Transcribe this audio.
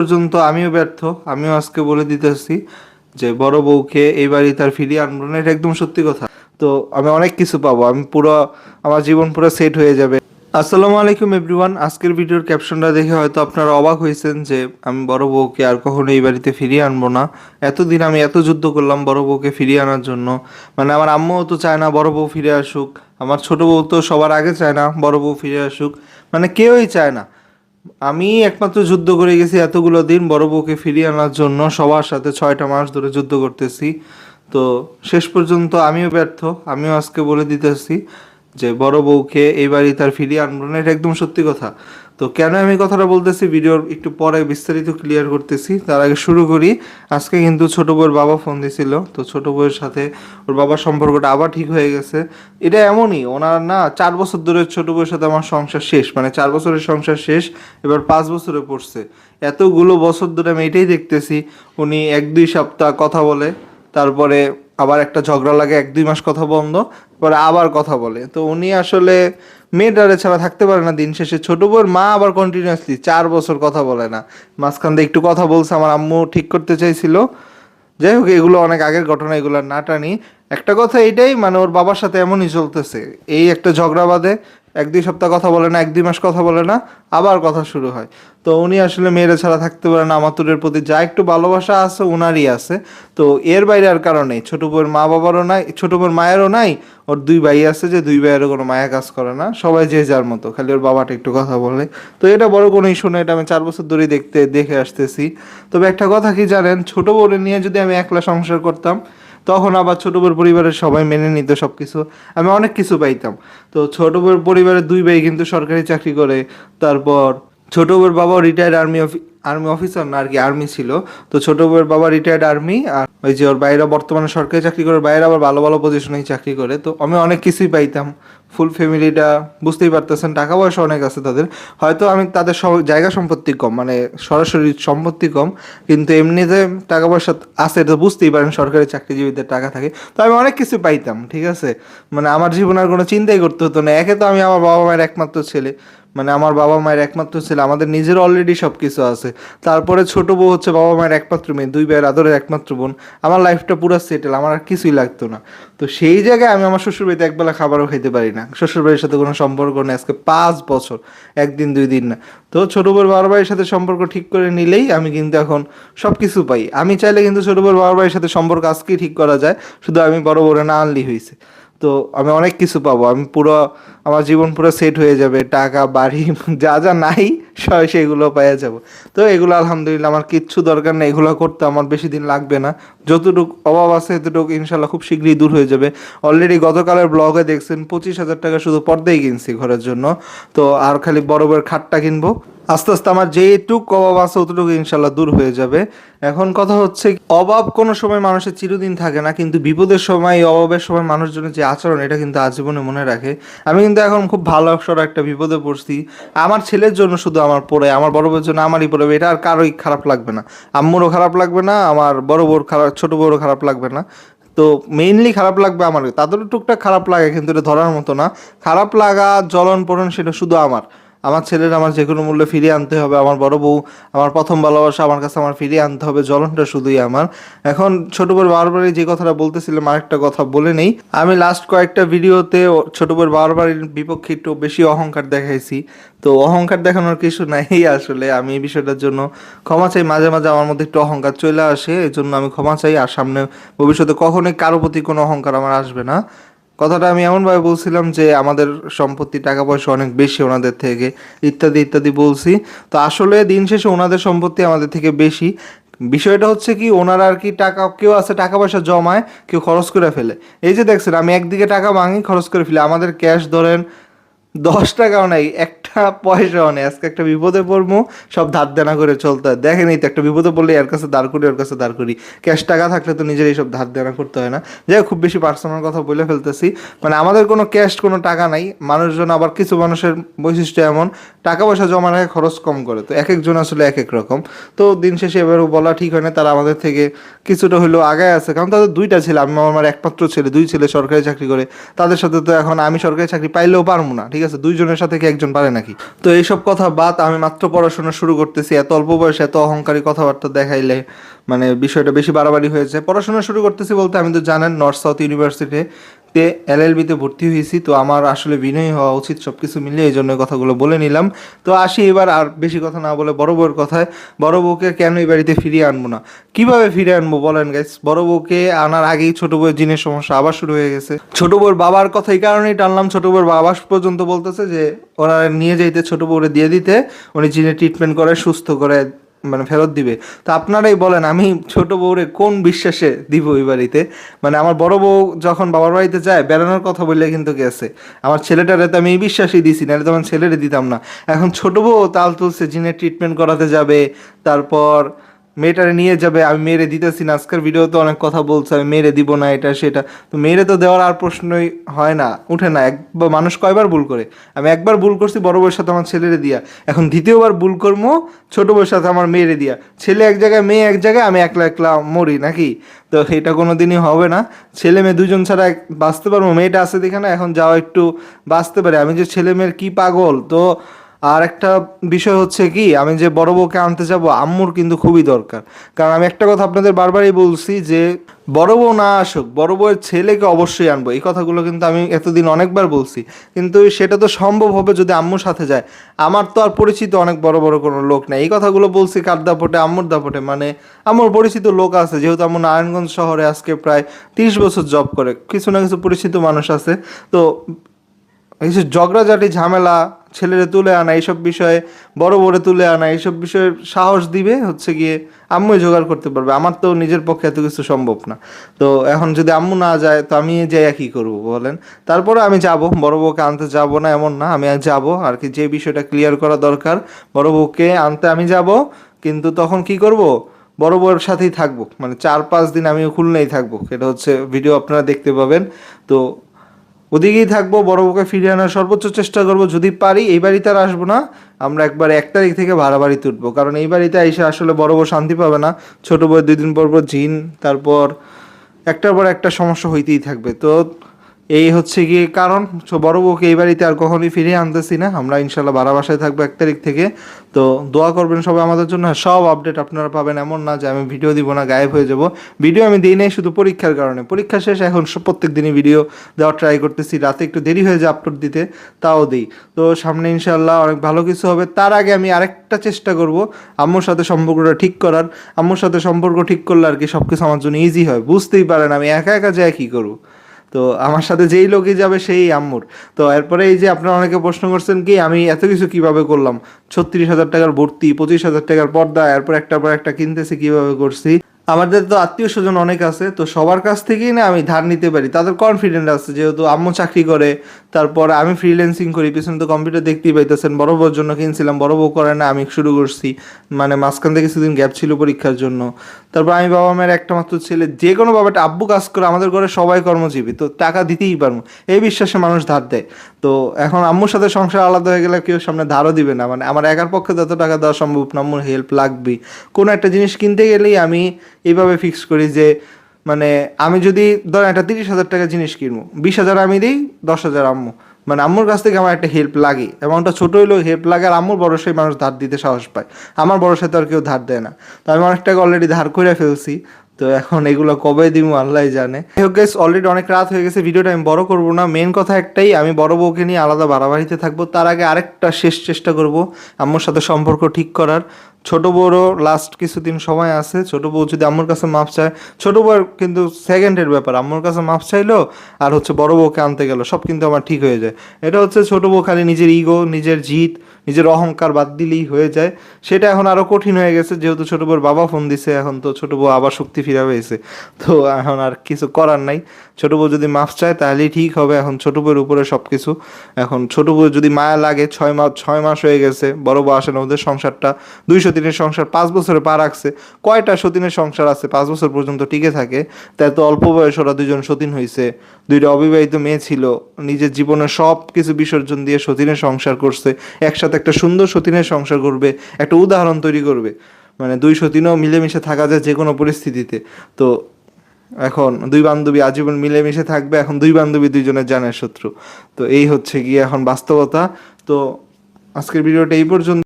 পর্যন্ত আমিও ব্যর্থ। আমিও আজকে বলে দিতেছি যে বড় বউকে এই বাড়ি তার ফিরিয়ে আনবো না, এটা একদম সত্যি কথা। তো আমি অনেক কিছু পাবো, আমি পুরো আমার জীবন পুরো সেট হয়ে যাবে। আসসালামু আলাইকুম এভরিওয়ান। আজকের ভিডিওর ক্যাপশনটা দেখে হয়তো আপনারা অবাক হয়েছেন যে আমি বড় বউকে আর কখনো এই বাড়িতে ফিরিয়ে আনবো না। এতদিন আমি এত যুদ্ধ করলাম বড় বউকে ফিরিয়ে আনার জন্য। মানে আমার আম্মুও তো চায় না বড় বউ ফিরে আসুক, আমার ছোট বউ তো সবার আগে চায় না বড় বউ ফিরে আসুক, মানে কেউই চায় না। আমি একমাত্র যুদ্ধ করে গেছি এতগুলো দিন বড় বউকে ফিরিয়ে আনার জন্য, সবার সাথে 6টা মাস ধরে যুদ্ধ করতেছি। তো শেষ পর্যন্ত আমিও ব্যর্থ। আমিও আজকে বলে দিতেছি যে বড় বউকে এই বাড়ি তার ফিরিয়ে আনবো না, এটা একদম সত্যি কথা। তো কেন আমি কথাটা বলতেছি ভিডিওর একটু পরে বিস্তারিত ক্লিয়ার করতেছি। তার আগে শুরু করি। আজকে কিন্তু ছোট বউয়ের বাবা ফোন দিছিল, তো ছোট বউয়ের সাথে ওর বাবার সম্পর্কটা আবার ঠিক হয়ে গেছে। এটা এমনই, ওনার না 4 বছর ধরে ছোট বউয়ের সাথে আমার সংসার শেষ, মানে 4 বছরের সংসার শেষ, এবার 5 বছরে পড়ছে। এতগুলো বছর ধরে আমি এটাই দেখতেছি, উনি 1-2 সপ্তাহ কথা বলে, তারপরে আবার একটা ঝগড়া লাগে, 1-2 মাস কথা বন্ধ, পরে আবার কথা বলে। তো উনি আসলে মেয়েটারে ছাড়া থাকতে পারে না। দিন শেষে ছোট বউয়ের মা আবার কন্টিনিউয়াসলি 4 বছর কথা বলে না, মাঝখান দিয়ে একটু কথা বলছে, আমার আম্মু ঠিক করতে চাইছিল। যাই হোক, এগুলো অনেক আগের ঘটনা, এগুলো না টানি। একটা কথা এইটাই, মানে ওর বাবার সাথে এমনই চলতেছে। এই একটা ঝগড়া বাঁধে, 1-2 সপ্তাহ কথা বলে না, 1-2 মাস কথা বলে না, আবার কথা শুরু হয়। তো উনি আসলে মেয়েরা ছাড়া থাকতে পারে না, আমাতুরের প্রতি যা একটু ভালোবাসা আছে ওনারই আছে। তো এর বাইরে আর কারো নেই, ছোট বউয়ের মা বাবারও নাই, ছোট বউয়ের মায়েরও নাই। ওর 2 ভাই আছে, যে 2 ভাইয়েরও কোনো মায়া কাজ করে না, সবাই যে যার মতো, খালি ওর বাবাটা একটু কথা বলে। তো এটা বড় কোনো ইস্যু না, এটা আমি 4 বছর ধরেই দেখে আসতেছি। তবে একটা কথা কি জানেন, ছোট বউরে নিয়ে যদি আমি একলা সংসার করতাম, তখন আবার ছোট বউর পরিবারের সবাই মেনে নিত সব কিছু, আমি অনেক কিছু পাইতাম। তো ছোট বউর পরিবারের 2 ভাই কিন্তু সরকারি চাকরি করে। তারপর ছোট বউর বাবা রিটায়ার্ড আর্মি অফিসার, না আর কি, আর্মি ছিল। তো ছোট বউয়ের বাবা রিটায়ার্ড আর্মি, আর ওই যে ওর বাইরে বর্তমানে সরকারি চাকরি করে, বাইরে আবার ভালো ভালো পজিশনেই চাকরি করে। তো আমি অনেক কিছুই পাইতাম। ফুল ফ্যামিলিটা, বুঝতেই পারতেছেন, টাকা পয়সা অনেক আছে তাদের। হয়তো আমি তাদের সব জায়গা সম্পত্তি কম, মানে সরাসরি সম্পত্তি কম, কিন্তু এমনিতে টাকা পয়সা আছে, এটা বুঝতেই পারেন, সরকারি চাকরিজীবীদের টাকা থাকে। তো আমি অনেক কিছু পাইতাম, ঠিক আছে। মানে আমার জীবনে আর কোনো চিন্তাই করতে হতো না। একে তো আমি আমার বাবা মায়ের একমাত্র ছেলে, মানে আমার বাবা মায়ের একমাত্র ছেলে, আমাদের নিজের অলরেডি সব কিছু আছে। তারপরে ছোট বউ হচ্ছে বাবা মায়ের একমাত্র মেয়ে, 2 ভাইয়ের আদরের একমাত্র বোন। আমার লাইফটা পুরো সেটেল, আমার আর কিছুই লাগতো না। তো সেই জায়গায় আমি আমার শ্বশুরবাড়িতে একবেলা খাবারও খেতে পারি না, শ্বশুরবাড়ির সাথে কোনো সম্পর্ক নেই আজকে 5 বছর, 1 দিন 2 দিন না। তো ছোট বউর বাবার বাড়ির সাথে সম্পর্ক ঠিক করে নিলেই আমি কিন্তু এখন সব কিছু পাই। আমি চাইলে কিন্তু ছোট বউর বাবার বাড়ির সাথে সম্পর্ক আজকেই ঠিক করা যায়, শুধু আমি বড় বউরে না আনলেই হয়েছে। তো আমি অনেক কিছু পাবো, আমি পুরো আমার জীবন পুরো সেট হয়ে যাবে, টাকা বাড়ি যা যা নাই সেগুলো পেয়ে যাব। তো এগুলো আলহামদুলিল্লাহ, আমার কিচ্ছু দরকার নেই, এগুলো করতে আমার বেশি দিন লাগবে না। যতটুকু অভাব আছে এতটুকু ইনশাল্লাহ খুব শীঘ্রই দূর হয়ে যাবে। অলরেডি গতকালের ব্লগে দেখছেন 25,000 টাকা শুধু পর্দাই কিনছি ঘরের জন্য। তো আর খালি বড় বড় খাটটা কিনবো। আস্তে আস্তে আমার যেটুক অভাব আছে অতটুকু ইনশাল্লাহ দূর হয়ে যাবে। এখন কথা হচ্ছে, অভাব কোনো সময় মানুষের চিরদিন থাকে না, কিন্তু বিপদের সময়, অভাবের সময় মানুষজনের যে আচরণ, এটা কিন্তু আজীবনে মনে রাখে। আমি কিন্তু এখন খুব ভালো একটা বিপদে পড়ছি, আমার ছেলের জন্য শুধু আমার পড়ে, আমার বড় বউর জন্য আমারই পড়বে, এটা আর কারোই খারাপ লাগবে না। আম্মুরও খারাপ লাগবে না, আমার বড় বউর খারাপ, ছোট বউরও খারাপ লাগবে না। তো মেইনলি খারাপ লাগবে আমার, তাদেরও টুকটাক খারাপ লাগে, কিন্তু এটা ধরার মতো না। খারাপ লাগা, জ্বলন পোড়ন, সেটা শুধু আমার ছেলের আমার যে কোনো মূল্যে ফিরিয়ে আনতে হবে। আমার বড় বউ, আমার প্রথম ভালোবাসা, আমার কাছে আমার ফিরিয়ে আনতে হবে, জ্বলনটা শুধুই আমার। এখন ছোট বউর বারবারই যে কথাটা বলতেছিলাম, আরেকটা কথা বলে নেই। আমি লাস্ট কয়েকটা ভিডিওতে ছোট বউর বারবারের বিপক্ষে একটু বেশি অহংকার দেখাইছি। তো অহংকার দেখানোর কিছু নাই আসলে, আমি এই বিষয়টার জন্য ক্ষমা চাই। মাঝে মাঝে আমার মধ্যে একটু অহংকার চলে আসে, এই জন্য আমি ক্ষমা চাই। আর সামনে ভবিষ্যতে কখনোই কারো প্রতি কোনো অহংকার আমার আসবে না। কথাটা আমি এমনভাবে বলছিলাম যে আমাদের সম্পত্তি, টাকা পয়সা অনেক বেশি ওনাদের থেকে, ইত্যাদি ইত্যাদি বলছি। তো আসলে দিন শেষে ওনাদের সম্পত্তি আমাদের থেকে বেশি। বিষয়টা হচ্ছে কি, ওনারা আর কি টাকা, কেউ আছে টাকা পয়সা জমায়, কেউ খরচ করে ফেলে। এই যে দেখছেন, আমি একদিকে টাকা ভাঙি, খরচ করে ফেলি। আমাদের ক্যাশ ধরেন 10 টাকাও নাই, একটা পয়সাও নেই। আজকে একটা বিপদে পড়বো, সব ধার দেনা করে চলতে হয়। দেখেনি তো, একটা বিপদে পড়লে এর কাছে দাঁড় করি, ওর কাছে দাঁড় করি। ক্যাশ টাকা থাকলে তো নিজের এইসব ধার দেনা করতে হয় না। যাই হোক, খুব বেশি পার্সোনাল কথা বলে ফেলতেছি। মানে আমাদের কোনো ক্যাশ, কোনো টাকা নাই। মানুষজন, আবার কিছু মানুষের বৈশিষ্ট্য এমন, টাকা পয়সা জমা রাখে, খরচ কম করে। তো এক একজন আসলে এক এক রকম। তো দিন শেষে এবারও বলা ঠিক হয় না, তারা আমাদের থেকে কিছুটা হলেও আগায় আছে, কারণ তাদের 2টা ছেলে, আমি আমার একমাত্র ছেলে, 2 ছেলে সরকারি চাকরি করে। তাদের সাথে তো এখন আমি সরকারি চাকরি পাইলেও পারবো না, ঠিক আছে, 2জনের সাথে কি একজন পারে নাকি। তো এইসব কথা বাদ, আমি মাত্র পড়াশোনা শুরু করতেছি, এত অল্প বয়সে এত অহংকারী কথাবার্তা দেখাইলে মানে বিষয়টা বেশি বাড়াবাড়ি হয়েছে। পড়াশোনা শুরু করতেছি বলতে আমি তো জানেন নর্থ সাউথ ইউনিভার্সিটিতে এলএলবিতে ভর্তি হয়েছি। তো আমার আসলে বিনয়ী হওয়া উচিত, সব কিছু মিলিয়ে এই জন্য কথাগুলো বলে নিলাম। তো আসি এবার আর বেশি কথা না বলে বড় বউয়ের কথায়। বড় বউকে কেন এই বাড়িতে ফিরিয়ে আনবো না, কিভাবে ফিরে আনবো বলেন গাইস। বড় বউকে আনার আগেই ছোট বউয়ের জিনের সমস্যা আবার শুরু হয়ে গেছে। ছোট বউয়ের বাবার কথা এই কারণেই টানলাম, ছোট বউয়ের বাবা পর্যন্ত বলতেছে যে ওরা নিয়ে যাইতে, ছোট বউরে দিয়ে দিতে, উনি জিনের ট্রিটমেন্ট করে সুস্থ করে মানে ফেরত দিবে। তো আপনারাই বলেন আমি ছোট বউরে কোন বিশ্বাসে দিব ওই বাড়িতে। মানে আমার বড় বউ যখন বাবার বাড়িতে যায় বেড়ানোর কথা বললে কিন্তু গেছে, আমার ছেলেটারে তো আমি এই বিশ্বাসই দিছি, নাহলে তো আমার ছেলেরে দিতাম না। এখন ছোট বউ তাল তুলছে জিনের ট্রিটমেন্ট করাতে যাবে, তারপর মেয়েটারে নিয়ে যাবে। আমি মেয়েরে দিতেছি না, আজকের ভিডিওতে অনেক কথা বলছে আমি মেয়েরে দিব না এটা সেটা। তো মেয়েরে তো দেওয়ার আর প্রশ্নই হয় না, উঠে না। একবার মানুষ কয়বার ভুল করে, আমি একবার ভুল করছি বড় বউয়ের সাথে আমার ছেলেরে দিয়া, এখন দ্বিতীয়বার ভুল করবো ছোট বউয়ের সাথে আমার মেয়েরে দিয়া। ছেলে এক জায়গায় মেয়ে এক জায়গায়, আমি একলা একলা মরি নাকি? তো এটা কোনো দিনই হবে না। ছেলে মেয়ে দুজন ছাড়া বাঁচতে পারবো? মেয়েটা আছে দেখে না এখন যাও একটু বাঁচতে পারে। আমি যে ছেলে মেয়ের কি পাগল। তো আর একটা বিষয় হচ্ছে কি, আমি যে বড় বউকে আনতে যাব আম্মুর কিন্তু খুবই দরকার। কারণ আমি একটা কথা আপনাদের বারবারই বলছি যে বড় বউ না আসুক, বড় বউয়ের ছেলেকে অবশ্যই আনবো। এই কথাগুলো কিন্তু আমি এতদিন অনেকবার বলছি, কিন্তু সেটা তো সম্ভব হবে যদি আম্মুর সাথে যায়। আমার তো আর পরিচিত অনেক বড় বড় কোনো লোক নেই। এই কথাগুলো বলছি কার দাপটে? আম্মুর দাপটে। মানে আমার পরিচিত লোক আছে, যেহেতু আম্মু নারায়ণগঞ্জ শহরে আজকে প্রায় 30 বছর জব করে, কিছু না কিছু পরিচিত মানুষ আছে। তো এই যে ঝগড়াঝাটি ঝামেলা, ছেলেরে তুলে আনা এইসব বিষয়ে, বড় বড় তুলে আনা এইসব বিষয়ে সাহস দিবে হচ্ছে গিয়ে আম্মুই জোগাড় করতে পারবে। আমার তো নিজের পক্ষে এত কিছু সম্ভব না। তো এখন যদি আম্মু না যায় তো আমি যাই কি করব বলেন? তারপরে আমি যাব, বড় বউকে আনতে যাব না এমন না, আমি যাব আর কি। যে বিষয়টা ক্লিয়ার করা দরকার, বড় বউকে আনতে আমি যাব, কিন্তু তখন কি করব, বড় বউয়ের সাথেই থাকবো। মানে 4-5 দিন আমি খুলনাই থাকবো, এটা হচ্ছে ভিডিও আপনারা দেখতে পাবেন। তো ওদিকেই থাকবো, বড় বউকে ফিরিয়ে আনার সর্বোচ্চ চেষ্টা করব। যদি পারি এই বাড়িতে আর আসবো না, আমরা একবার 1 তারিখ থেকে ভাড়া বাড়িতে উঠবো। কারণ এই বাড়িতে এসে আসলে বড় বউ শান্তি পাবে না। ছোট বউ 2 দিন পর পর জিন, তারপর একটার পর একটা সমস্যা হইতেই থাকবে। তো এই হচ্ছে গিয়ে কারণ। বড় বউকে এই বাড়িতে আর কখনোই ফিরিয়ে আনতেছি না। আমরা ইনশাল্লাহ ভাড়া বাসায় থাকবো 1 তারিখ থেকে। তো দোয়া করবেন সবাই আমাদের জন্য। সব আপডেট আপনারা পাবেন, এমন না যে আমি ভিডিও দিব না গায়েব হয়ে যাব। ভিডিও আমি দিই নাই শুধু পরীক্ষার কারণে, পরীক্ষা শেষ এখন প্রত্যেক দিনই ভিডিও দেওয়ার ট্রাই করতেছি। রাতে একটু দেরি হয়ে যায় আপলোড দিতে, তাও দিই। তো সামনে ইনশাল্লাহ অনেক ভালো কিছু হবে। তার আগে আমি আরেকটা চেষ্টা করব আম্মুর সাথে সম্পর্কটা ঠিক করার। আম্মুর সাথে সম্পর্ক ঠিক করলে আর কি সব কিছু আমার জন্য ইজি হয়। বুঝতেই পারেন আমি একা একা যাই কী করবো। তো আমার সাথে যেই লোকই যাবে সেই আম্মুর। তো এরপরে এই যে আপনারা অনেকে প্রশ্ন করছেন কি আমি এত কিছু কিভাবে করলাম, 36,000 টাকার ভর্তি, 25,000 টাকার পর্দা, এরপর একটার পর একটা কিনতেছি, কিভাবে করছি। আমাদের তো আত্মীয় স্বজন অনেক আছে, তো সবার কাছ থেকেই না আমি ধার নিতে পারি। তাদের কনফিডেন্ট আছে, যেহেতু আম্মু চাকরি করে, তারপর আমি ফ্রিল্যান্সিং করি, পিছনে তো কম্পিউটার দেখতেই পাইতেছেন। বড় বউর জন্য কিনছিলাম, বড় বউ করে না আমি শুরু করছি। মানে মাঝখান থেকে কিছুদিন গ্যাপ ছিল পরীক্ষার জন্য। তারপর আমি বাবা মায়ের একটা মাত্র ছেলে, যে কোনো বাবাটা আব্বু কাজ করে, আমাদের ঘরে সবাই কর্মজীবী, তো টাকা দিতেই পারবো, এই বিশ্বাসে মানুষ ধার দেয়। তো এখন আম্মুর সাথে সংসার আলাদা হয়ে গেলে কেউ সামনে ধারও দিবে না। মানে আমার একার পক্ষে তত টাকা দেওয়া সম্ভব না, আম্মুর হেল্প লাগবেই। কোনো একটা জিনিস কিনতে গেলেই আমি এইভাবে ফিক্স করি যে মানে আমি যদি ধরেন একটা 30,000 টাকা জিনিস কিনবো, 20,000 আমি দিই, 10,000 আম্মু। মানে আম্মুর কাছ থেকে আমার একটা হেল্প লাগে, অ্যামাউন্টটা ছোটো হইলেও হেল্প লাগে। আর আম্মুর ভরসায় মানুষ ধার দিতে সাহস পায়, আমার ভরসায় তো আর কেউ ধার দেয় না। তো আমি অনেক টাকা অলরেডি ধার করে ফেলছি। তো এখন এগুলো কবে দিব আল্লাহ জানে। গাইস অলরেডি অনেক রাত হয়ে গেছে, ভিডিওটা আমি বড় করবো না। মেন কথা একটাই, আমি বড় বউকে নিয়ে আলাদা বাড়াবাড়িতে থাকবো। তার আগে আরেকটা শেষ চেষ্টা করব আম্মুর সাথে সম্পর্ক ঠিক করার। ছোট বউরও লাস্ট কিছুদিন সময় আছে। ছোট বউ যদি আম্মুর কাছে মাপ চায়, ছোট বউর কিন্তু সেকেন্ডের ব্যাপার, আম্মুর কাছে মাপ চাইলো আর হচ্ছে বড় বউকে আনতে গেল, সব কিন্তু আমার ঠিক হয়ে যায়। এটা হচ্ছে ছোট বউ খালি নিজের ইগো, নিজের জিদ, নিজের অহংকার বাদ দিলেই হয়ে যায়। সেটা এখন আরও কঠিন হয়ে গেছে, যেহেতু ছোট বউর বাবা ফোন দিছে। এখন তো ছোট বউ আবার শক্তি ফিরে পেয়েছে, তো এখন আর কিছু করার নাই। ছোট বউ যদি মাফ চায় তাহলেই ঠিক হবে। এখন ছোট বউয়ের উপরে সব কিছু। এখন ছোট বউ যদি মায়া লাগে, 6 মাস হয়ে গেছে, বড় বউ আসে না, ওদের সংসারটা 203-এর সংসার 5 বছরে পা রাখছে। কয়টা সতীনের সংসার আছে 5 বছর পর্যন্ত টিকে থাকে? তাই তো অল্প বয়স ওরা 2জন সতীন হয়েছে, 2টা অবিবাহিত মেয়ে ছিল, নিজের জীবনের সব কিছু বিসর্জন দিয়ে সতীনের সংসার করছে। একসাথে একটা সুন্দর সতীনের সংসার করবে, একটা উদাহরণ তৈরি করবে। মানে 2 সতীনও মিলেমিশে থাকা যায় যে কোনো পরিস্থিতিতে। তো এখন 2 বান্ধবী আজীবন মিলেমিশে থাকবে। এখন 2 বান্ধবী 2জনের জানের শত্রু। তো এই হচ্ছে গিয়ে এখন বাস্তবতা। তো আজকের ভিডিওটা এই পর্যন্ত।